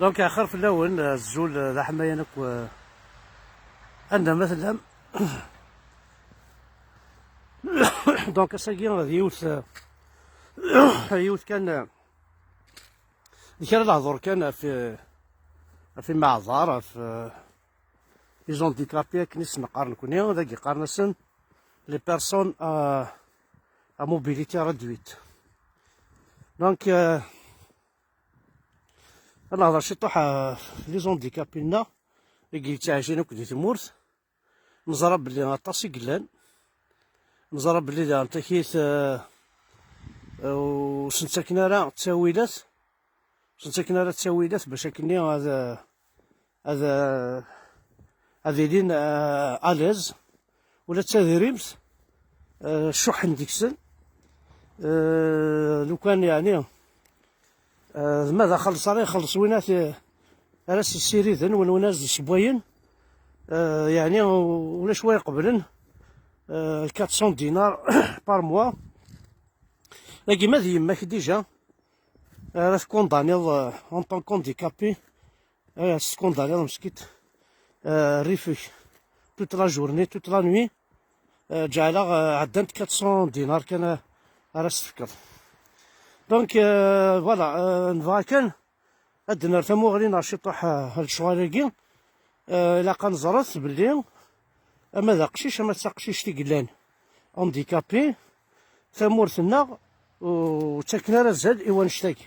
دونك اخر في الاول الزول ذا حماينك و عندنا مثلا دونك اساكي يوث كان كان الهضور كان في معذار في لي زونديكابي كنيس نقارن كوني ذاك يقارنسن لي بيرسون ا موبيليتي ريدويت. دونك الهضر شي طوح لي زونديكابي لنا اللي تعايشين كدي تمورت نزرب بلي غطاسي قلان نزرب بلي دا نتاكيت وسنتاكنا راه تساويلات سنتاكنا راه تساويلات باش كني هذا لين اليز ولا تادريمت الشح نديكسن لو كان يعني ماذا خلص راه يخلص وينات راس السيريذن وناس دي سبوين يعني ولا شويه قبلن 400 دينار بار موا. لكن ماذا يماك ديجا راه كوندانيض اون طون كونديكابي كوندانيض مسكيت ريفي توت لا جورني توت لا نوي جعل عدنت 400 دينار كان راس تفكر. دونك فوالا نفا كان عندنا ثموغلينا شي طوح هاد الشواليكي الا كنزرت بلي اما ذا قشيش اما تقشيش تيقلان اونديكابي ثمورتنا وتاكنا راه زاد ايوان شتاكي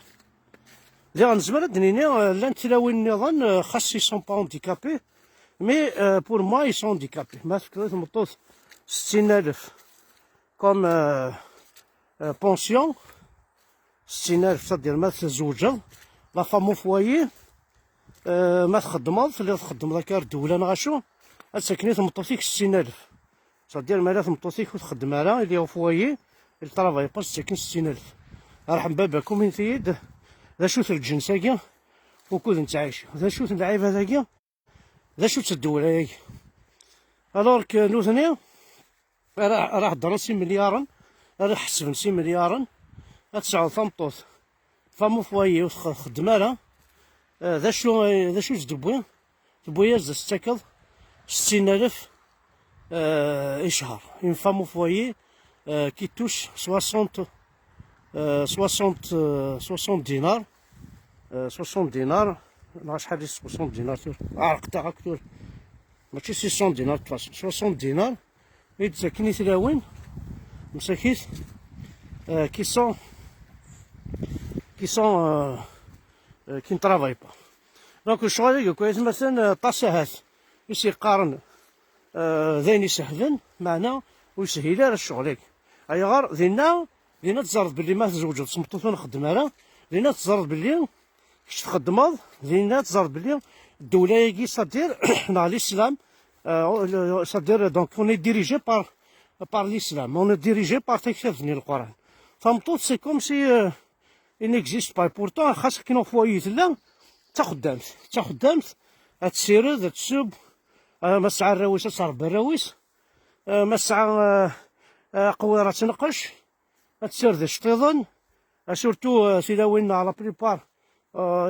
اللي غنزمر دنيني لان تلاوي النظام خاص يسون با اونديكابي مي بور موا يسون اونديكابي ما فكرت مطوط 60,000 كوم بونسيون 60,000 تدير ما تزوجد لا فامو فوايي ما تخدمض اللي تخدم ذاك الدوله نغاشو ساكنين تمطوطيك 60,000 تدير مالا تمطوطيك وتخدم على اللي هو فوايي اللي طرافاي باس ساكن 60,000 رحم باباكم من ثيد ذا شوت الجنساكي وكود نتعايش ذا شوت اللعيب هذاكي ذا شوت الدوله هاكي الوغ نوثني راح درسي مليارا راح حسبن 6 مليارا تسعود ثمطوط فامو فوايي وتخدم على ذا شو تدبوي تبويا تاكل 60,000 شهر اون فام فوايي كي توش 60 دينار 60 دينار ما شحال 60 دينار عرقتها هاك ماشي 600 دينار تفاصيل 60 دينار يتساكني تلاوين مساكيت كي سون كي نترافاي با. دونك الشغل كويس مثلا طاساهات باش يقارن ذين يسهلن معنا ويسهل على الشغل اي غير دينا تزرد بلي ما تزوجت سمطوط نخدم على دينا تزرد بلي كيش تخدمض دينا تزرد بلي الدوله يجي صدير نا الاسلام صدير دونك اون ديريجي بار الاسلام اون ديريجي بار تكتبني القران فمطوط سي كوم سي il n'existe pas pourtant خاصك كي نوفوي تلا تخدمت تسيرد تسب مسعى الراويس تصرف الراويس مسعى قويرة تنقش تسيرد شطيضن سورتو سيلاوين على بريبار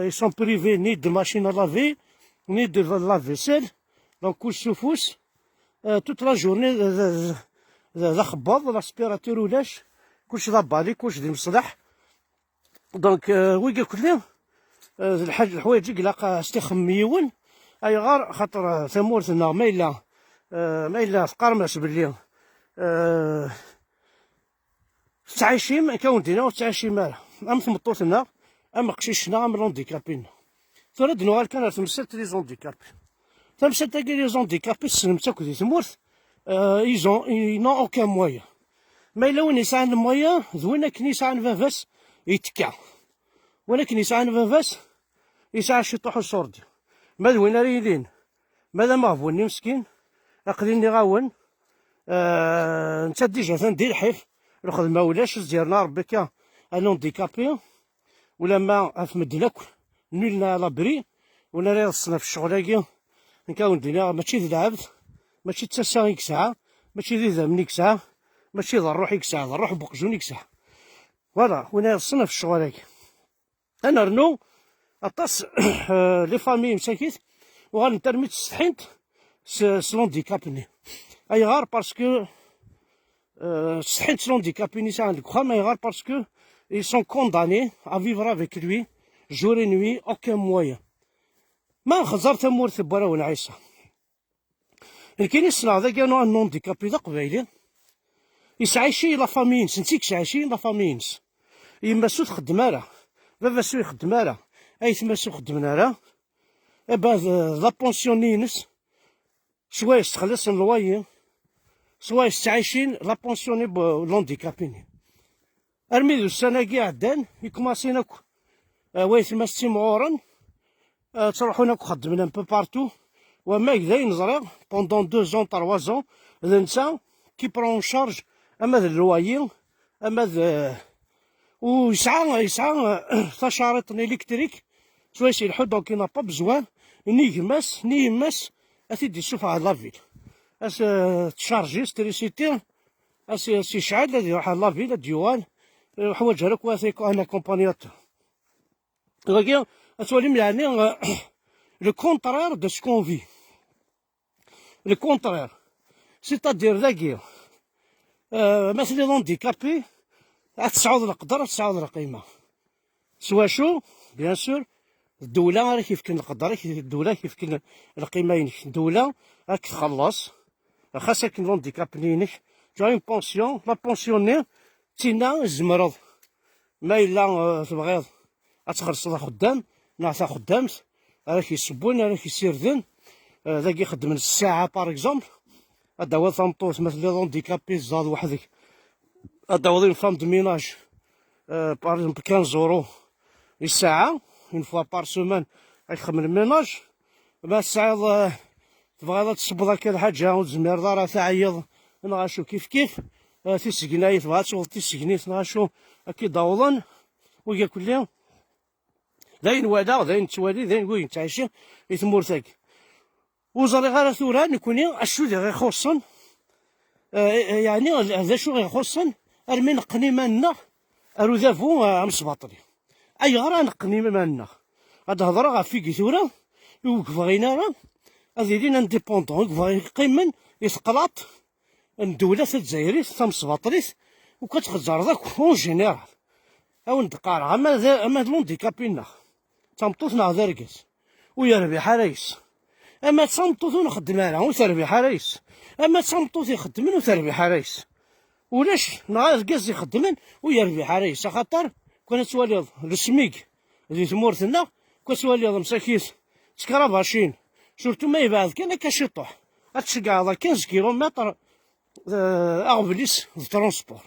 يسون بريفي ني دو ماشين لافي ني دو لافيسيل دونك كل سوفوس توت لا جورني ذا خباض لاسبيراتور ولاش كلشي ذا بالي كلشي دي مصلح. دونك ويقا كلهم الحوايج يقلق استخميون اي غار خاطر ثمورتنا ما الا تقارماش باللي تعايشين كون دينا وتعايشين مالا ام تمطوطنا ام قشيشنا ام لونديكابينا ثورد نوال كان تمسلت لي زونديكابي تمسلت لي زونديكابي سلمت كودي تمورت ils n'ont aucun moyen ما الا وين يسعى المويا ذوينا كنيسة فافاس يتكا ولكن يسعى فافاس يسعى شي طوح الصوردي ما ذوين ريلين ماذا ما هفوني مسكين اقديني غاون نتا ديجا تندير حيف الخدمة ولاش ديرنا ربي كا انون ديكابي ولا ما في مدينة نولنا لابري ولا راه خصنا في الشغلاكي نكاون دينا ماشي ذي العبد ماشي تسا ساعة ماشي ذي ذمنيك ساعة ماشي ذا الروح ساعة ذا الروح بقجونيك ساعة فوالا وين خصنا في الشغلاكي انا رنو اطاس لي فامي مساكيت وغنترمي تستحنت سلونديكابني اي غار باسكو تستحنت سلونديكابني سا عندك وخا ما يغار باسكو ils sont condamnés à vivre avec lui jour et nuit aucun moyen ما خزر تمورث براون عيسى لكن يصنع ذا كانوا ان نونديكابي ذا قبايلي يسعيشي لا فامينس نسيك سعيشي لا فامينس يما سو تخدم راه بابا سو يخدم راه اي تما سو خدمنا راه ابا لا بونسيونينس شويه يستخلص الواي شويه يستعيشين لا بونسيوني بلونديكابيني ارمي ذو السنه كاع عدان يكماسيناك وايت ما ستيمعورن تروحوناك خدمنا بو بارتو وما كذا نزريغ بوندون 2 زون 3 زون الانسان كي برون شارج اما ذا الروايي اما ذا ويسعى تشاريط الكتريك شويه يلحو دونك ينا با بزوان ني يماس اثيدي يشوف على لافيل اس تشارجي ستريسيتي اس يشعل هادي يروح على لافيل ديوان حوايج هذوك واثيك انا كومبانيات ولكن اتولي يعني لو كونترير دو سكون في لو كونترير سيتادير ذاكي مثلا لونديكابي تصعود القدر تصعود القيمة سوا شو بيان سور الدولة راه كيف كاين القدر الدولة كيف كاين القيمة الدولة راك تخلص خاصك كاين لونديكاب نينك جو اون بونسيون لا بونسيونير تينا زمرض ما إلا تبغيض غتخلص خدام نعطى خدامت راه كيسبون راه كيسيردن ذاك يخدم الساعة باغ اكزومبل هذا هو ثمطوس مثلا لونديكابي زاد وحدك هذا هو فام دو ميناج باغ اكزومبل 15 يورو الساعة اون فوا بار سومان يخدم الميناج ما الساعة تبغي تصبر كل حاجة وتزمير راه تعيض نغاشو كيف تيسقناي تبغى تشغل تيسقني نغاشو كي داوضن ويا كل داين وادا داين توالي داين وين تعيشي يتمورتك وزاري غير ثورة نكوني اشو اللي غيخصن يعني هذا شو غيخصن ارمي نقني مالنا ارو ذافو مسباطري اي غير نقني مالنا هاد هضره غا فيكي ثورة وكيف غينا راه هذه لين انديبوندون كيف يقيمن يتقلاط الدولة الجزائرية تمسباطريس وكتخزر ذاك اون جينيرال او ندقار اما لونديكابينا تمطوطنا ذركز ويربي حرايس اما تمطوط ونخدم انا وتربي حرايس اما تمطوط يخدمن وتربي حرايس ولاش نهار كاز يخدمن ويربي حرايس خاطر كون تواليض السميك اللي تمورتنا كون تواليض مساكيس تكرافاشين سورتو ما يبعد كان كشطوح هتشقع 15 كيلومتر اغبليس الترونسبور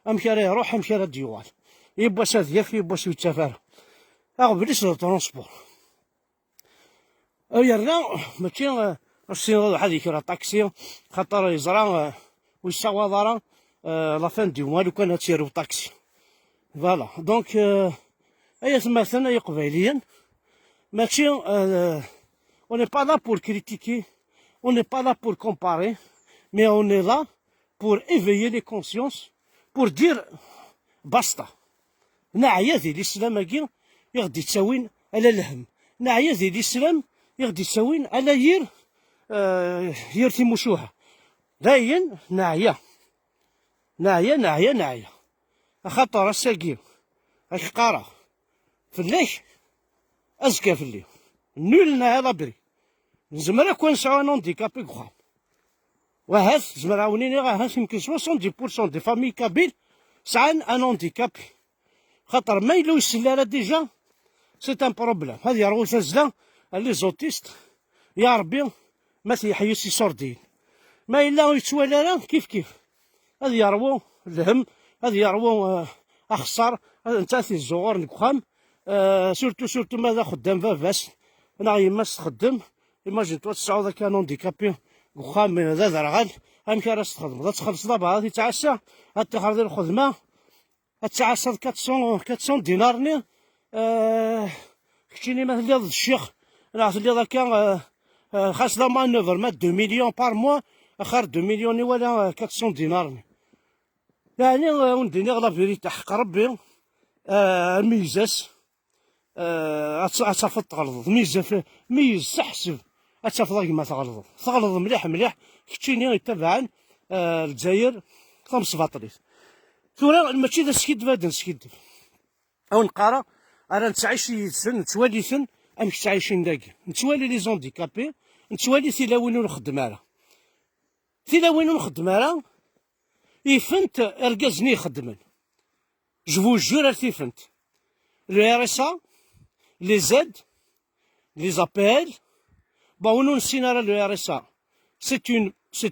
امشي راه يروح امشي راه ديوال يبوا سادياف يبوا سويتسافر اغبليس الترونسبور يرنا ماشي السينو واحد يكرا طاكسي خاطر يزرا ويساوا دارا لا فان دي موا لو كان تيرو طاكسي فوالا دونك ايا مثلا اي قبايليا ماشي on n'est pas là pour critiquer, on n'est pas là pour comparer, mais on est là pour éveiller les consciences, pour dire basta. نعيا ذي الإسلام أكي يغدي تساوين على الهم، نعيا ذي الإسلام يغدي تساوين على ير تيموشوها، داين نعيا خاطر الساقي اش قارا فلاش أزكى في الليل نولنا هذا بري نزمرا كون سوا نونديكابي كخام وهاد زمرا عاونيني هاد يمكن 70% دي فامي كابيل سعان ان هانديكابي خاطر ما يلو يسلا ديجا سي ان بروبليم هادي يروي تزلا لي زوتيست يا ربي ما تيحيس يسردين ما الا يتوالى راه كيف هادي يروو الهم هادي يروو اخسر انت في الزغور نكخام سورتو ماذا خدام فافاس انا يماس تخدم ايماجين تو تسعود كان هانديكابي وخام هذا درغال امشي راه تخدم تخلص دابا غادي تعشى هاد تخرج الخدمه تعشى 400 دينارني كتشيني مثلا الشيخ انا عرفت لي ذاك خاص لا مانوفر ما 2 مليون بار موا اخر 2 مليون ولا 400 دينارني يعني ونديني لا فيريتي حق ربي الميزاس اتافض تغلظ ميز سحسب اتافض كيما تغلظ مليح مليح كتشيني يتبعن الجزائر خمس فاطريس ثورة ماشي ذا سكيد باد نسكيد او نقرا انا نتعايش يدسن نتوالي سن امش تعايشين داكي نتوالي لي زونديكابي نتوالي تيلاوين ونخدم على تيلاوين ونخدم على يفنت اركازني يخدمن جو جور تيفنت لو ار اس ا لي زاد لي زابيل bon نسينا لو ار اس ا سي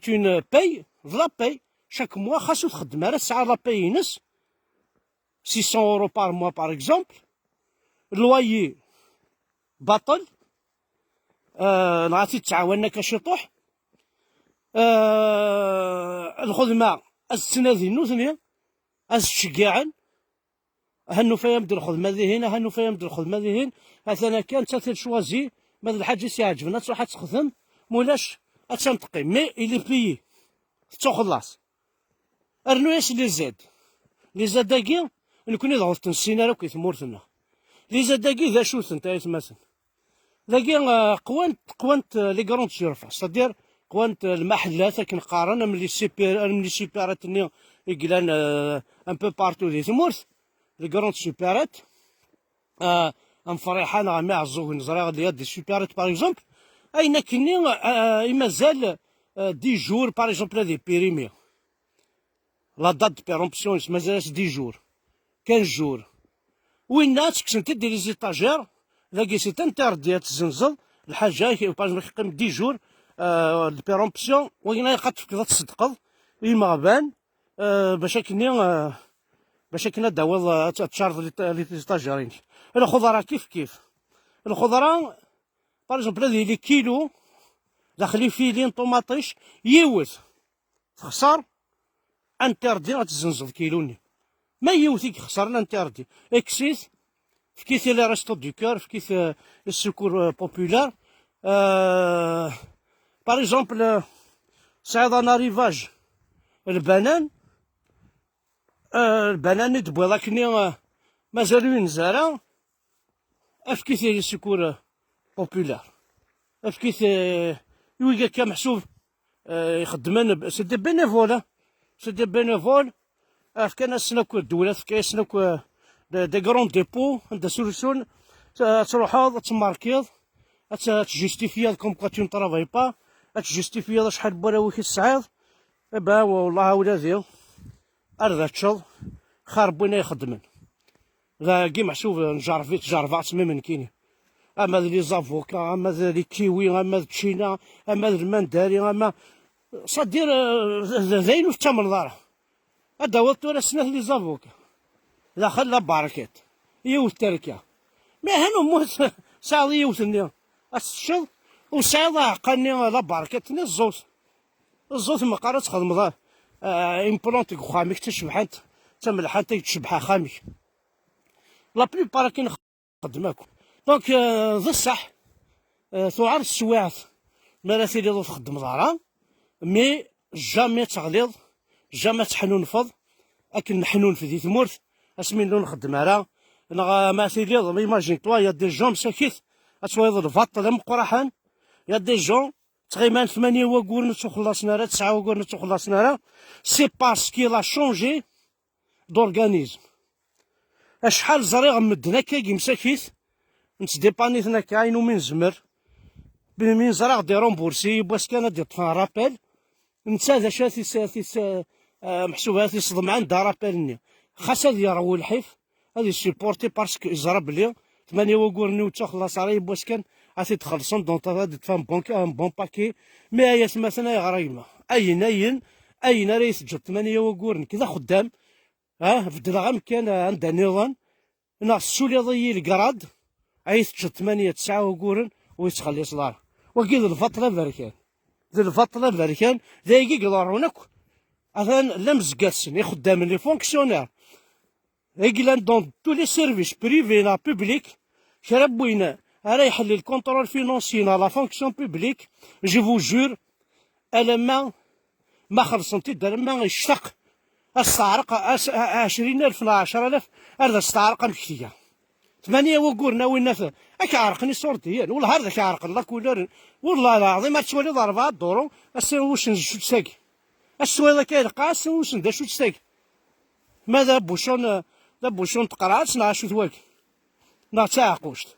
اون باي فلا باي chaque mois خاصو تخدم على الساعه لا باي ينس 600 € par mois par exemple لوايي باطل نعطي تعاوننا كشطوح الخدمة السنادي نوثنيا الشجاعا هنو فيا مد الخدمة ذي هنا هنو فيا مد الخدمة ذي هنا مثلا كان تاثير شوازي ماذا الحاجة سيعجبنا تروح تخدم مولاش تنتقي مي إلي بيي تخلص ارنو ياس لي زاد داكي نكوني ضغطت نسينا راه كيثمورتنا لي زاد داكي ذا شوث نتا يتمثل داكي قوانت لي كروند سيرفاس سادير قوانت المحلات كنقارن ملي سيبيرات ني يقلان ان بو بارتو دي ثمورت لي كروند سيبيرات ام فرحان غا عزوك نزرا غادي دي سيبيرات باغ اكزومبل اين كني مازال دي جور باغ اكزومبل دي بيريمي لا دات دو بيرومبسيون مازالش دي جور 15 جور وين ناس كنت دير لي زيتاجير لاكي سي انتردي تزنزل الحاجه باغ كيقيم 10 جور البيرومبسيون وين قد تقدر تصدقض المغبان باش كنا داول تشارج لي زيتاجيرين الخضره كيف الخضره باغ اكزومبل هذه لي كيلو داخلي فيلين طوماطيش يوث تخسر انتردي غتزنزل كيلوني ما يوثيك خسرنا انتردي اكسيس فكيث لي ريستو دو كور فكيث السكور بوبولار باغ اكزومبل سعيد انا ريفاج البنان ندبو لكني مازالو ينزرع افكيث لي سكور بوبولار افكيث يويكا كمحسوب يخدمن سي دي بينيفول كان سناكو الدولة كاين سناكو دي كرون ديبو عندها سوليسيون تروحو تماركيض تجيستيفيا كوم كوا تو نطرافاي با تجيستيفيا شحال بوراويك السعيد با والله ولادي اردا تشض خارب وين يخدمن لا كي محسوب نجرفات من كيني اما لي زافوكا اما لي كيوي اما تشينا اما المنداري اما صدير زين في التمنظار هذا هو التورا سنه لي زافوكا داخل لا باركات يوث تركيا ما هانو موت ساعد يوثني الشغل وساعد عقلني لا باركات ني الزوز ما قرات تخدم ذا امبلونتي خامك تشبحات تملحات تشبحها خامك لا بليبار كي نخدماكم دونك ذا الصح ثوار السواعث مراسي اللي تخدم دارا مي جامي تغليظ جامي تحنون فض اكن نحنون في ذي ثمورث اسمين لون نخدم على ما سيليض ما يماجين توا يا دي جون مساكيث اتوايض الفاط لا مقرحان يا دي جون تقريبا 8 وكور نتو خلصنا راه 9 وكور نتو خلصنا راه سي باسكي لا شونجي دورغانيزم اشحال زريغ مدنا كي مساكيث نتديبانيثنا كاينو من زمر من زرا غدي رومبورسي باش كان دي طفان رابيل نتا ذا شاتي محسوبها تصدم عند رابيلني خاص هذا يروي الحيف هذه سيبورتي باسكو زرا بلي 8 وكور نوتا خلاص راهي باش كان عاد تخلصون دونك غادي تفهم بون باكي مي هي مثلا يا غريمه اين راه يسجل 8 وكور كذا خدام في الدراهم كان عندها نظام ناقص سوليضي الكراد عيث 8 9 وكورن ويتخلي صدار وكيد الفطله بركان ذي الفطله بركان ذايكي قدرونك اذن لمز قاسن خدام لي فونكسيونير ايكلان دون تو لي سيرفيس بريفي لا بوبليك شرب وين راه يحل الكونترول فينونسي لا فونكسيون بوبليك جو فو جور الما ما خلصنتي دار ما يشتق استعرق 20,000 ل 10,000 هذا استعرق مكتيه ثمانية وقورنا وين ناس اك عرقني صورتي والله هذاك عرق الله كولر والله العظيم ما تسوالي 4 دورو اسير واش نشوت ساكي السويضة كيلقى اسير واش ندا شوت ساكي ماذا بوشون تقرعت نا شوت واكي نا تعاقوشت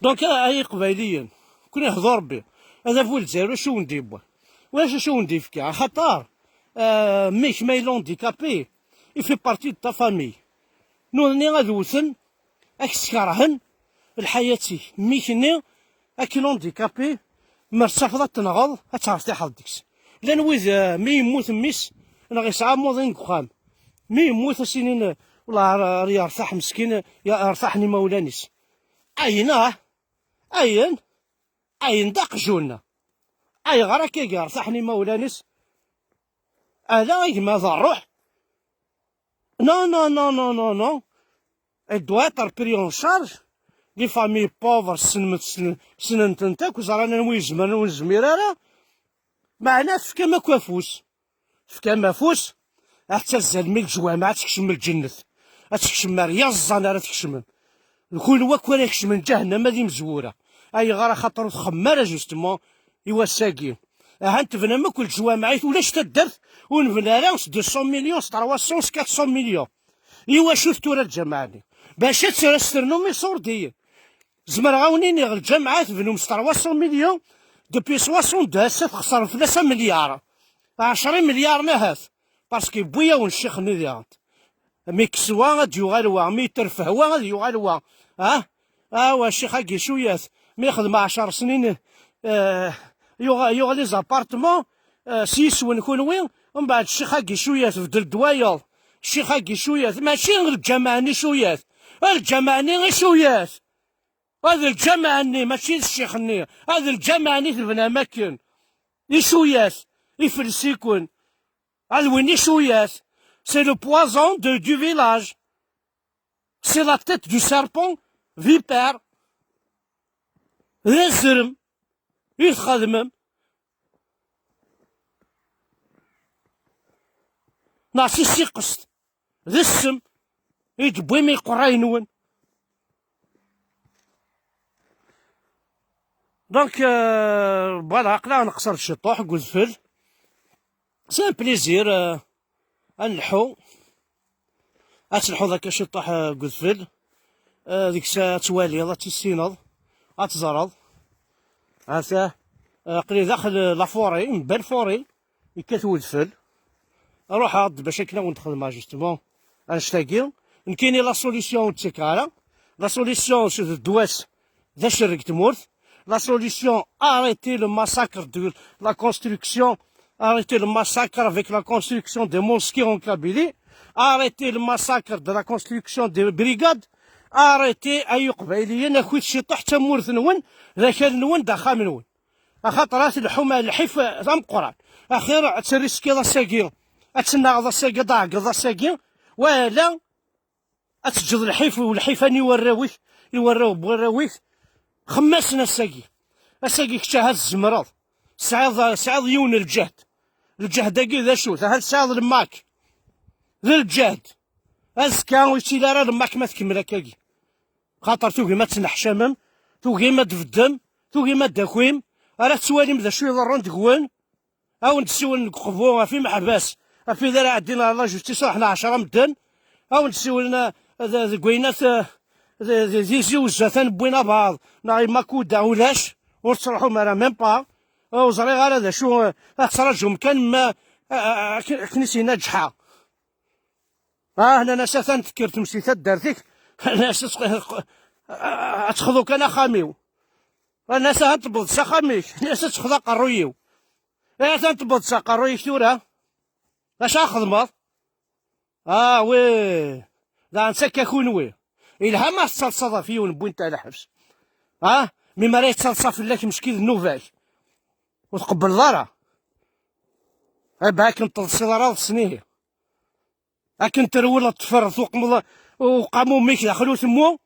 دونك هاي قبايليا كون يهضر ربي هذا فول الجزائر شو ندير واش شو ندير فيك خاطر ميك مايلون ديكابي يفي بارتي تا فامي نوني غادي وثن اكسكرهن الحياتي ميكني اكلون ديكابي مرتفضة تنغض هتعرف تحض ديكس لان ويذ مي يموت ميس انا غيسعى موضين كخام مي يموت سنين والله يرتاح مسكين يرتاحني مولانيس اين داق جونا اي غرا كي يرتاحني مولانيس الا ماذا الروح نو نو نو نو نو نو elle doit être prise en charge les familles pauvres سننتنتاك وزرانا نويزمان ونزميرارا معنا فكا كوافوس فكا مافوس حتى الزلمي الجوامع تكشم الجنة تكشم رياض راه تكشم كل وكولا يكشم جهنم هذه مزورة اي غرا خاطر خمارة جوستمون ايوا ساكين هانت بنا ما كل جوامعيت ولاش تدرت ونبنا راه 200 مليون 300 400 مليون ايوا شفتو راه الجماعة باش تسترنو صوردي زمر غاونيني الجامعات بنو 300 مليون دوبي 62 خسر 3 مليار 10 مليار نهات باسكو بويا ونشيخ نيديانت مي كسوا غادي يغالوا مي ترفهوا غادي يغالوا واش خاكي شويات مي يخدم 10 سنين يوغا لي زابارتمون سيس ونكون وين ومن بعد شي خاكي شويات في الدوايل شي خاكي شويات ماشي غير الجماعني شويات الجماعني غير شويات هذا الجماعني ماشي الشيخني هذا الجماعني تبنى مكن شويات يفلسيكون هذا وين شويات سي لو بوازون دو فيلاج سي لا تيت دو ساربون فيبر ذا الزرم يتخدمم ناصي سيقست ذا السم يجبوي مي قراينون دونك فوالا عقلا نقصر الشطوح قزفل سي ان بليزير نلحو اتلحو ذاك الشطوح قزفل ديك الساعة توالي تيسينض اتزرض هاسا قلي داخل لافوري من بال فوري يكاتو الفل اروح عاد باش هكا ونتخدم جوستومون انشتاقي نكيني لا سوليسيون تسكالا لا سوليسيون سي الدواس ذا شرك تمورت la solution, arrêter le massacre de la construction, arrêter le massacre avec la construction des mosquées en Kabylie, arrêter le massacre de la construction des brigades, arrêter أي قبيلية ناخذ شي تحت مورث نون ذاك نون داخل نون خاطرات الحومة الحيف ثم قران أخيرا تريسكي ذا ساقين أتسنى ذا ساقي ضاق ذا ساقين ولا أتجد الحيف والحيفان يوراوه بوراويث خمسنا الساقي كتا هز الزمرض سعيد يون الجهد هاكي ذا شو هاد سعيد الماك ذا الجهد أزكا ويشتي راه الماك ما تكمل هكاكي خاطر توقي ما تنحشمم توقي ما تفدم توقي ما داكويم راه تواليم ذا شو يضرون تكوان أو نتسول نقفو في محباس في ذا راه عندنا لا جوستيس حنا 10 مدن أو نتسولنا كوينات زي زوجة بوينا بعض ناغي ماكودا ولاش ونصرحو مرا ميم با وزري غير هذا شو تراجم كان ما كنيسي ناجحة هنا ناس تنذكر تمشي دارتك ناس تخذو كان خاميو الناس تبض سخاميك ناس تخذا قرويو تنتبض سقرويك تورا اش خدمت وي لا نسكا كونوي إلها ما تصلصة فيون بوين تاع الحبس مما راه يتصلصا في لك مشكل نوفاك وتقبل ضرا باك نطلصي ضرا سنيه لكن ترول تفرث وقاموا ميك دخلوا ثمو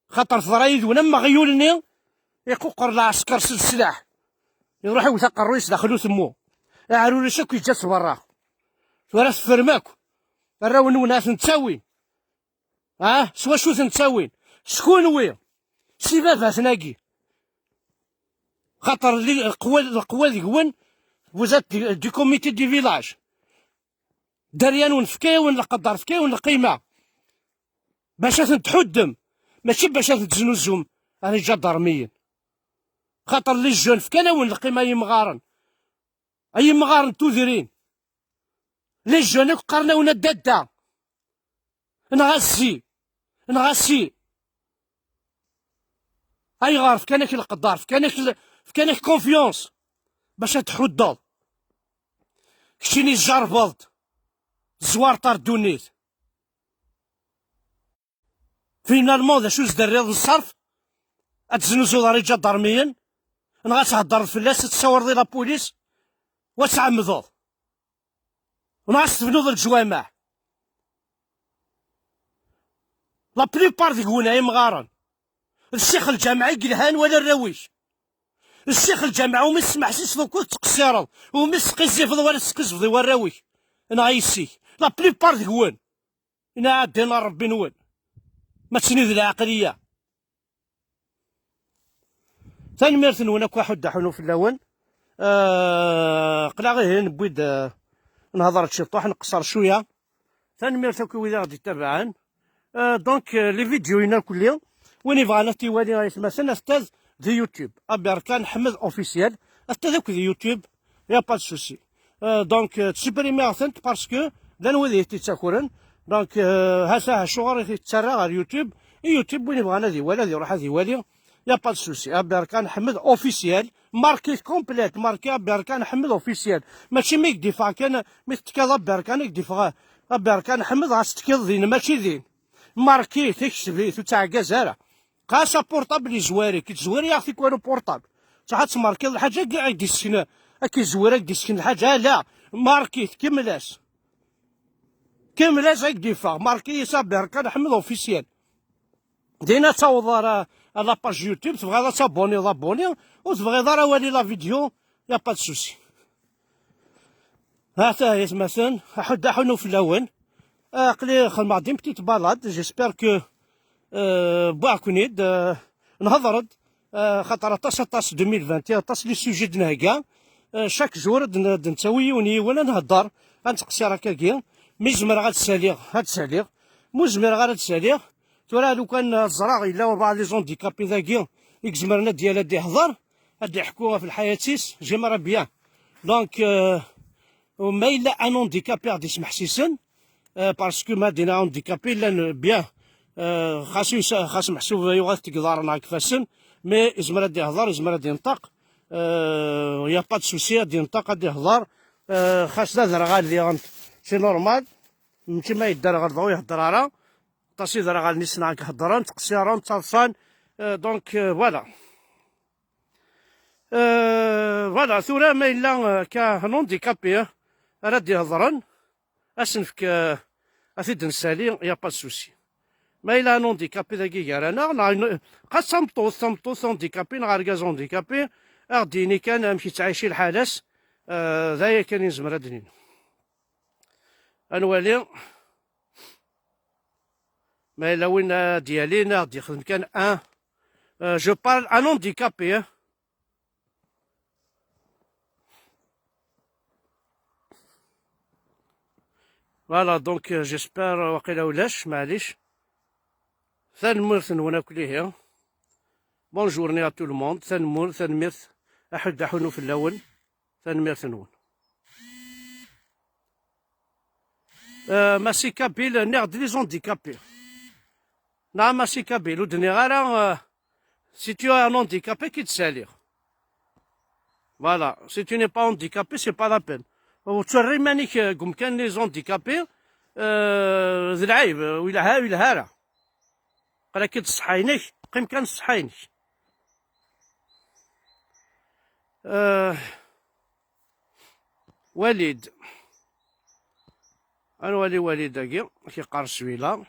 خاطر ضرايد ولما غيولني يقوقر العسكر السلاح يروح يوثق الرئيس دخلوا ثمو يعروا لي شكو يجات برا وراه فرماك راو ناس نتساوي سوا شو تنتاوين شكون وي سي باباتناكي خاطر القوى ديكون وزات دي كوميتي دي فيلاج دريان ونفكاي ونقدر فكاي ونقيمة باش تنتحدم ماشي باش تتزنوزهم راه جدرميين خاطر لي جون فكانا ونلقيمة أي مغارن أي مغارن توذرين لي جون قرناونا دادا نغاسي أي غار فكانك القدار فكانك كونفيونس باش تحدد كشيني جربض زوار طار دونيت فينالمون ذا شو زدريض الصرف اتزنوزو داري جدرميين نغا تهضر فلاس تصور دي لابوليس وتعمضوض ونغا تبنوض الجوامع لا بليبار ديكونا اي مغارن الشيخ الجامعي قلهان ولا الراويش الشيخ الجامعة وما يسمحش دوك تقصيرض وما يسقيزيفض ولا تسقيزفض وراويش انا غايسي لا بليبار ديكوان انا عادينا ربي نوال ما تسنيد العقلية ثاني ميرثن وناك واحد دحونو في اللون قلا غير نبويد نهضر شطوح نقصر شوية ثاني ميرثن كي ويدا غادي يتابعان دونك لي فيديو هنا كل يوم وين يبغى تيوالي غايس مثلا استاذ دي يوتيوب ابي اركان حمد اوفيسيال استاذ دي يوتيوب يا با سوسي دونك تسبريمي اثنت باسكو لان وذي تيتاكورن دونك هاسا شغل يتسرى على اليوتيوب يوتيوب وين يبغى نادي ولا يروح هذه والي يا با سوسي ابي اركان حمد اوفيسيال ماركي كومبليت ماركي ابي اركان حمد اوفيسيال ماشي ميك ديفا كان متكذب ابي اركان ديفا ابي اركان حمد غاستكذ ذين ماشي ذين ماركي تكسبي تاع كازارا قاسا بورطابل زواري كي تزواري يعطيك والو بورطابل صح تماركي الحاجه كاع يديسكن كي زواري يديسكن الحاجه لا ماركي كملاس غيك ديفا ماركي صابر كان حمد اوفيسيال دينا تصاوض لاباج يوتيوب تبغي تابوني وتبغي راه والي لا فيديو يا با سوسي هاتا هي مثلا حد حنو في اللون قلي خل ديم بتيت بالاد جيسبر كو بواكونيد نهضرد خاطر 13 2020 طاس لي سوجي دنهكا شاك جور نتاوي وني ولا نهضر غنتقسي راكاكيا ميزمر غاد ساليغ مزمر غاد ساليغ تورا لو كان الزراغ الا وربع لي زونديكابي ذاكيا يكزمرنا ديال هادي يحضر هادي يحكوها في الحياتيس جيما راه بيان دونك وما الا ان هونديكابي غادي يسمح سيسن باسكو ما دينا هونديكابي لا بيان خاص محسوب يوغا تقدر معاك فاسن مي يزمر غادي يهضر يزمر غادي ينطق يا با سوسي غادي ينطق غادي يهضر خاص نهضر غادي سي نورمال ماشي ما يدار غادي يهضر راه طاسي دار غادي نسنا كهضران تقصيران تصرفان دونك فوالا فوالا ثورا ما الا كهونديكابي غادي يهضرن اسنفك اثيد نسالي يا با سوسي ما إلا هونديكابي ذاكي كارانا قاس تمطوط هونديكابي نغار كاز هونديكابي أغديني كان مشي تعيشي الحالس ذايا كان يزمر هادنين أنوالي ما إلا وين ديالي غادي يخدم كان جو بارل ان هونديكابي فوالا دونك جيسبر واقيلا ولاش معليش ثانمرث وناكليه بونجورني ا تو الموند ثانمرث احد حنو في اللون ثانمرث نون ماسي كابيل نغد لي زونديكابي نعم ماسي كابيل ودني غالا سي تو ان هونديكابي كي تسالي فوالا سي تو ني با هونديكابي سي با لا بين وتوري مانيك كوم كان لي زونديكابي ذي العيب ويلا هارا قال كي تصحينك قيم كان تصحينك وليد انا وليد داكي كيقار السويله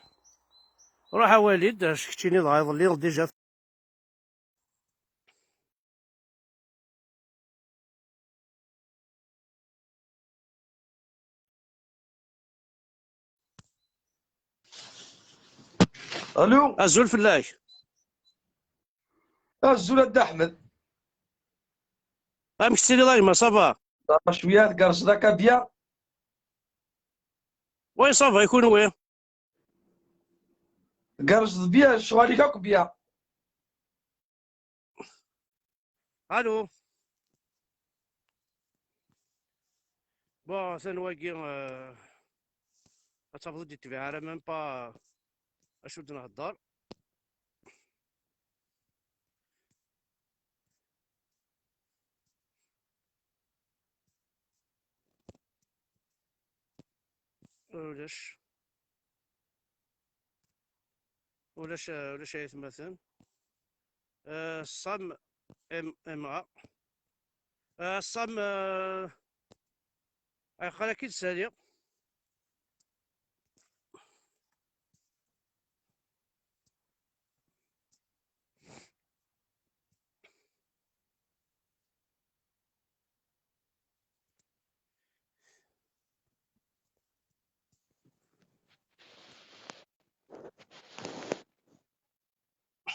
روح وليد شكتيني ضايض الليل ديجا الو. ازول فلاك. الزول احمد. امشتي لي ما صافا. شويه تقرص ذاك بيا. وي صافا يكون وي. قرص بيا شغالي كاك بيا. الو. بون سنواقي تفضل دي تبيع على ميم با اشود نهضر. ولاش ولاش يتمثل صم ام صم خليك كي تسالي.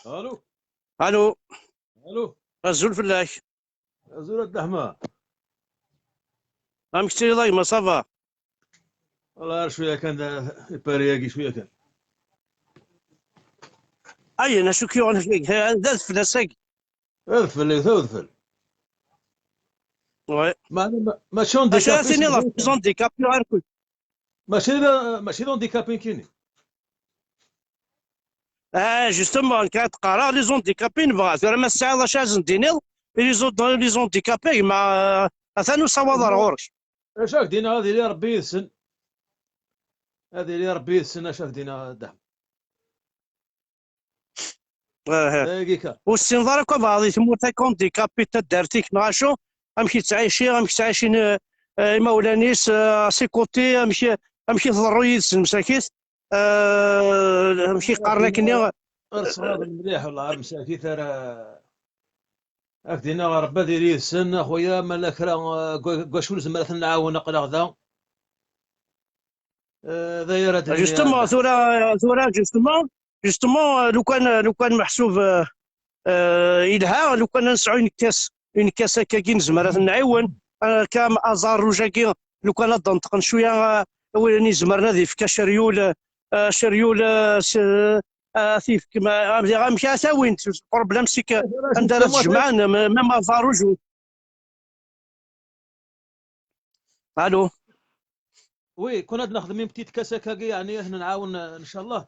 الو. الو. الو. الزول فلاك. زول الدحمه. امشتي لي ما صافا. والله شويه كان بارياكي شويه كان. اي انا شو كيون فيك هذا فلاسك. اذفل اللي اذفل. وي ما شون اش ديكابي ثاني لا سمحوا زون ديكابي عارف. ماشي دون ديكابي كيني. جوستومون كانت قرا لي زون ديكابي نبغى ترى ما الساعه واش لازم دينيل لي زون ديكابي مع اثانو صواد غورك. اش راك دينا هذه اللي ربي يسن. هذه اللي ربي يسن اش راك دينا الدحم. دقيقه. واستنظار كو بعض تموت كون ديكابي تدارتيك ناشو امشي تعيشي امشي تعيشين مولانيس سيكوتي امشي تضرو يدس مساكيت امشي قارنك الصغار مليح والله مساكي ترى. هاك دينا ربي ديري يسن اخويا مالك راه كواش زعما نعاون نقرا ذا. دايره جوستومون الدنيا. ثورة جوستومون لو كان محسوب يلها لو كان نسعو اون كاس هكا كي نزمر نعاون كام ازار روجاكي لو كان نطقن شويه وين نزمرنا ذي فكا شريول شريول ثيف كما غامشي ثاوين بروبليم سيك عندنا تجمعنا ميم ازاروج. الو. وي كنا ناخذ من بتيت كاسه كاكي يعني احنا نعاون ان شاء الله.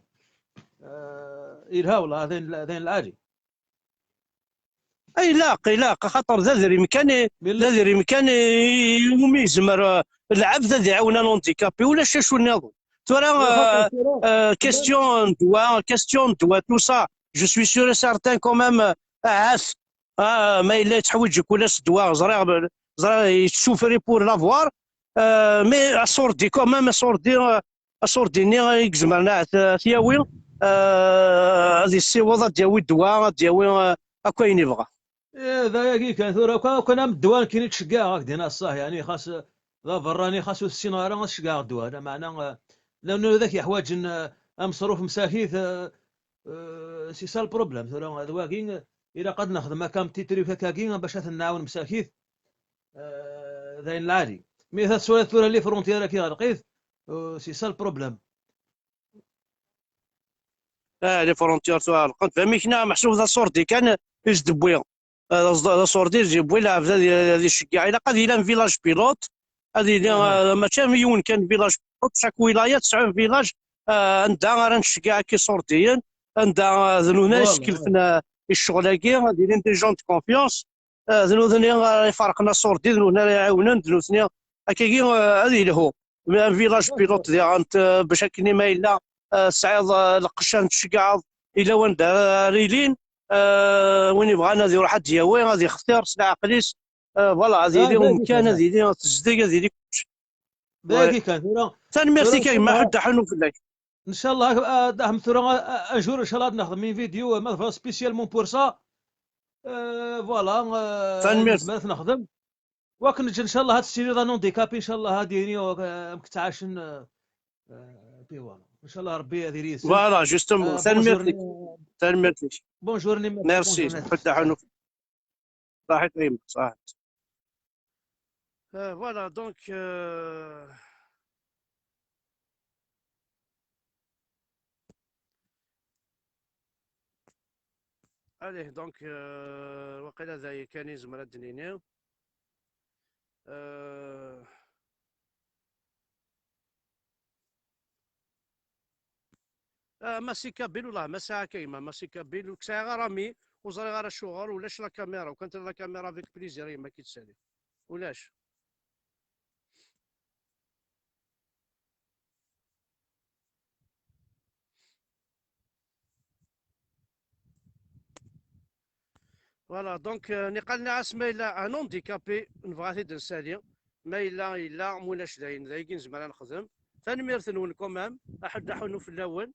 يلها والله هذين العاجي. اي لاق خاطر ذا ذري مكان يوم يزمر العبد ذي عاونا لونديكابي ولا شو ناضو ترى يا خاطر ترى كاستيون دوا تو سا جو سوي سور سارتان كومام عاث ما الا تحوجك ولا دوا زرا يسوفري بور لافوار مي اسوردي كومام اسوردي ني يكزمرنا ثياوي هذه السيوضه دياوي الدواء دياوي اكو يبغى. ذا كي كان ثورة كان الدوان كاين تشقاع دينا الصح يعني خاص ذا براني خاص السينارا خاص تشقاع الدوان هذا معناه لانه ذاك يحواج مصروف مساكيث. سي سا البروبليم ثورة هذا واكين الى قد نخدم كام تيتري كاكين باش نعاون مساكيث. ذاين العادي مي ذا السؤال ثورة اللي فرونتيرا كي غرقيث. سي سا البروبليم. لي فرونتير سؤال قلت فهمي كنا محسوب ذا صوردي كان يزدبويا ذا صوردي يجيبوي لعب هذه الشقاع الى قد الى فيلاج بيلوت هذه ماشي مليون كان فيلاج بيلوت شاك ولايه 9 فيلاج عندها راه نشقاع كي صورديين عندها ذنونا يسكلفنا الشغل كي دايرين دي جون كونفيونس ذنونا يفارقنا صوردي ذنونا يعاونون ذنونا هكاكي هذه له فيلاج بيلوت انت باش كني ما الا سعيد القشان تشقعض الى وين ريلين وين يبغى هذه روح دياوي غادي يختار سلعه عقليس فوالا هذه لي مكان هذه لي تصديق هذه لي ذاك كان ثورة. ثاني ميرسي كاين ما حد حنو في الليل ان شاء الله دهم ثورة اجور ان شاء الله ناخذ من فيديو ما سبيسيالمون بور سا. فوالا نزمات نخدم وكن ان شاء الله هاد السيري نون ديكابي ان شاء الله هادي مكتعاشن. فوالا ان شاء الله ربي يدير يسر. فوالا جوستومون تنميرتك تنميرتك بونجورني ميرسي حتى حنوف صحيح ريم صح. فوالا دونك عليه دونك وقيلا ذا كان زمرا دنينيو ماشي كابيل والله ما ساعة كيما ماشي كابيل وكساعة غير رامي وزري غير الشغل ولاش لا كاميرا وكانت لا كاميرا فيك بليزير ما كيتسالي ولاش. فوالا دونك نقلنا عسما إلا ان هونديكابي نبغى تيد نسالي ما إلا مولاش داين ذايكين زعما نخدم تنميرت نون كومام أحد حنو في الأول.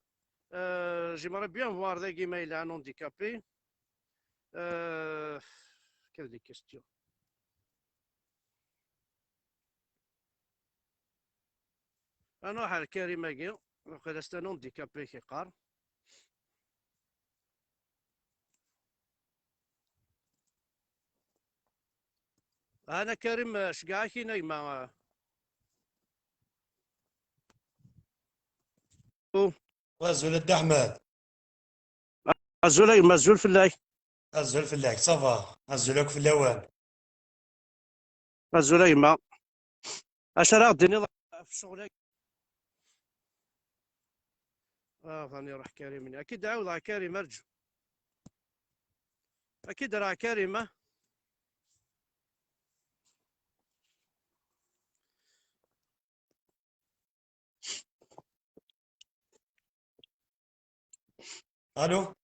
J'aimerais bien voir des guillemets là, un handicapé. Quelles des questions? أنا واحد الكريمة كي وقيلا un handicapé كيقار. أنا كريم شكاع كي نايمة. وزول احمد الزول مزول في الله. الزول في اللاك صافا الزولك في الاول الزول ما اش راه ديني في شغلك. ثاني راح كريم اكيد عاود راه كريم ارجو اكيد راه كريمه. الو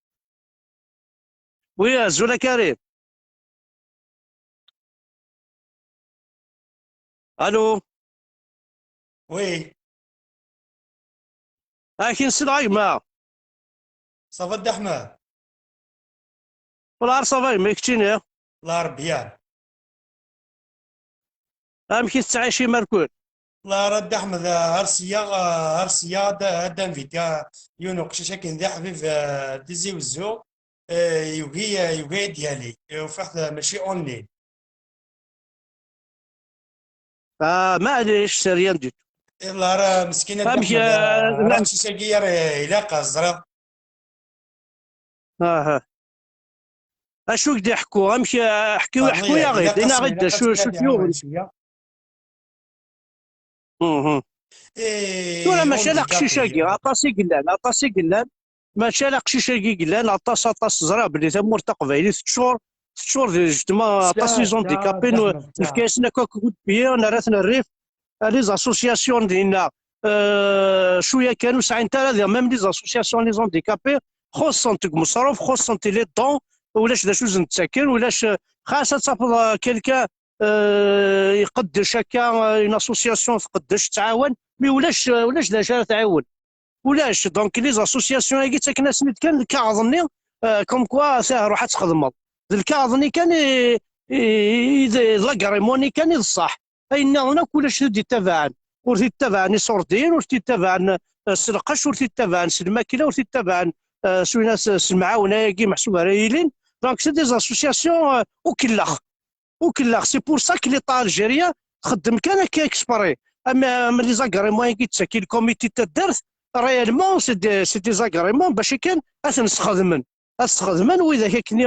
وي الزول كريم. الو وي كاين صداع ما صافا احمد ولا صافي ما كتيني الله ربيان يمكن تعيشي مركول. الله رد احمد هرسيا دان فيتا يونو قشاشه كان ذا حبيب ديزي وزو يوغي ديالي وفحت ماشي اونلاين معليش سريان ديت. الله راه مسكينه فهمت احمد راه قشاشه كير الى قزره اشو قد يحكوا امشي احكوا يا غير انا غير شو تيوغل. ولا ماشي لا قشيشاكي عطاسي قلان ماشي لا قشيشاكي قلان عطاس زرا بلي تمور تقبايلي 6 شهور ديال الجتما عطاس لي زونديكابين نفكاسنا كوكو بيا راتنا الريف لي زاسوسياسيون ديالنا شويه كانوا ساعين تاع ميم لي زاسوسياسيون لي زونديكابي خصهم مصروف خصهم لي دون ولاش دا شو نتساكن ولاش خاصة تفضل كيلكا يقدش هكا اون اسوسياسيون تقدش تعاون مي ولاش دا شا تعاون ولاش دونك لي زاسوسياسيون هاكي تاكنا سنيت كان الكاظني كوم كوا ساه روح تخدم الكاظني كان لاكاريموني كان الصح اين هنا كلش يتبعن ورث يتبعن صوردين ورث يتبعن السلقش ورث يتبعن الماكله ورث يتبعن شو ناس المعاونه هاكي محسوبه رايلين دونك سي دي زاسوسياسيون وكلاخ سي بور سا كي ليطا الجيريا تخدم كان هكا اكسبري اما لي زاكريمون كي تساكي الكوميتي تاع الدرس ريالمون سي دي زاكريمون باش كان استخدمن واذا كني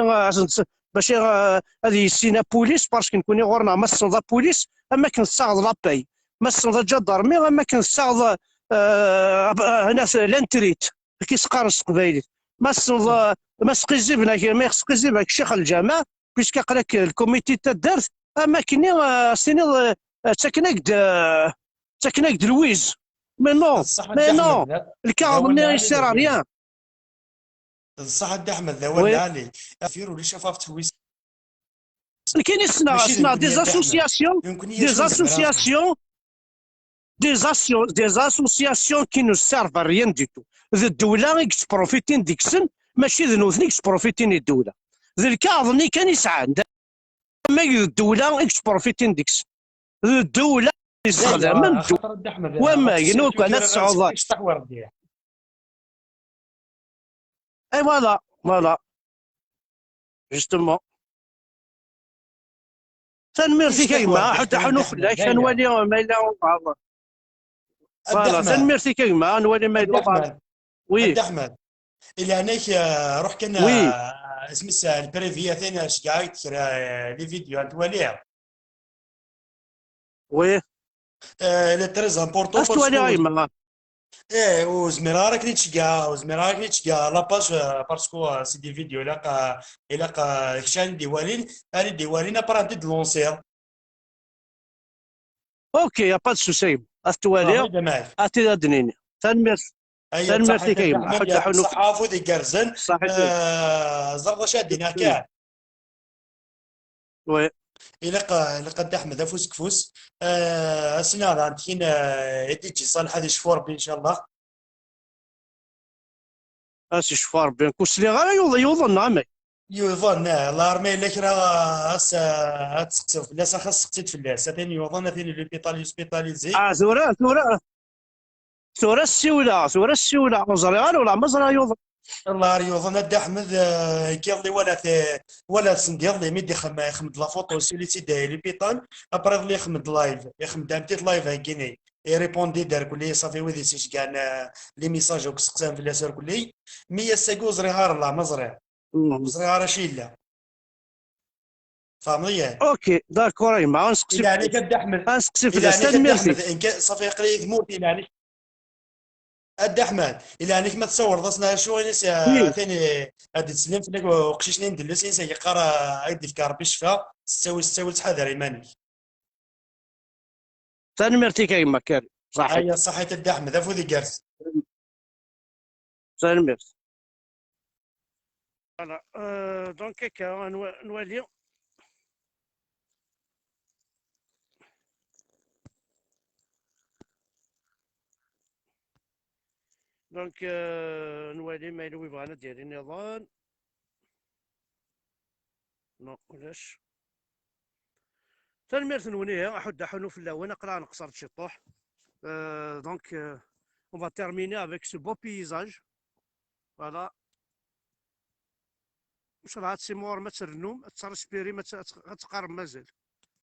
باش هذه سينا بوليس باسكو نكوني غورنا ما صندا بوليس اما كنستعرض لاباي ما صندا جدارمي اما كنستعرض هنا لانتريت كيسقارس قبايلي ما صندا ما سقيزيبنا ما يسقيزيبك الشيخ الجامع بيسكا قالك الكوميتي تاع الدرس اما كني سيني تاكنا قد لويز مي نو الكاظمي يصير ريان صح د احمد ذا ولا علي فيرو اللي شافها في تويس كاين سنا دي زاسوسياسيون كي نو سيرف ريان دي تو الدوله اكس بروفيتين ديكسن ماشي ذنوثني اكس بروفيتين الدوله ذا الكاظمي كان يسعى ما الدوله اكس بروفيتين ديكسن الدوله يستخدم وما ينوك انا الصعوبات اي فوالا فوالا جوستومون. كلشي تنميرتي كيما تاكوردي حتى احترام حنو احمد فلاش باينه. نولي ما الا بعض. ادي فوالا احمد تنميرتي كيما نولي ما ادي الا بعض. احمد وي ادي احمد الى هناك روح كنا وي اسم البريفيا ثاني اش قاعد لي فيديو توليها. وي لي تريز امبورطون اش تولي باسكو غيما. ايه وزميرا راك نتشقى وزميرا راك نتشقى لاباج باسكو سي دي فيديو الا كشان ديوالين اني ديوالين ابرانتي دلونسير. اوكي يا با سوسي صافي استوالي معاك. اتي دنيني. تنميرت هيا تنميرتي صحيت كيما احمد حتى يعطيك حنو الصحة فودي كرزن. صحيتي. زرد شادينا كاع. وي إلا قد أحمد أفوس كفوس. السنة هذا عندك يدي تجي صالح هذه شفور بي إن شاء الله. اسي شفار بين كوسلي غير يوضن عمي. يظن الارمي اللي راه تسقسو فلاس خاص سقسيت فلاس ثاني يظن ثاني لوبيتال يسبيتاليزي. اه ثورة السيولة مزري غير ولا مزري يوضن. الله يظن أدي أحمد كيضلي ولا سنديض لي ميدي يخمد لا فوتو سيلي سيدي لوبيتال. ابريض لي يخمد لايف يخمد بتيت لايف هكيني يريبوندي دار كلي صافي ويدي سيش كان لي ميساج وكسقسام فلاس كلي 100 ساكو زري غار الله مزري زري غار شيلا فاهمية. اوكي داكور ما نسقسي الى هناك اد احمد نسقسي في الى هناك الاستاذ اد ميرسي. احمد ان كان صافي قليل ثمورتي الى هناك اد احمد الى هناك ما تصور ضسنا شويه ناس وي ثاني اد تسلم فيك وقشيش ندلس انسى يقرا يدي في كاربي الشفا تستوي تحذر ايمانك. تنميرتي كيما كاري صحيت. هيا صحيت اد احمد افوذي جالس. تنميرتي فوالا دونك هكا نولي. دونك نولي ما يلوي بغانا ديال النظام. نو ولاش تنميرت نونيها احد حنو في الاول نقرا نقصر شي طوح. دونك on va terminer avec ce beau paysage. Voilà. واش راه هاد سيمور ما ترنوم ترسبيري ما تقارب مازال.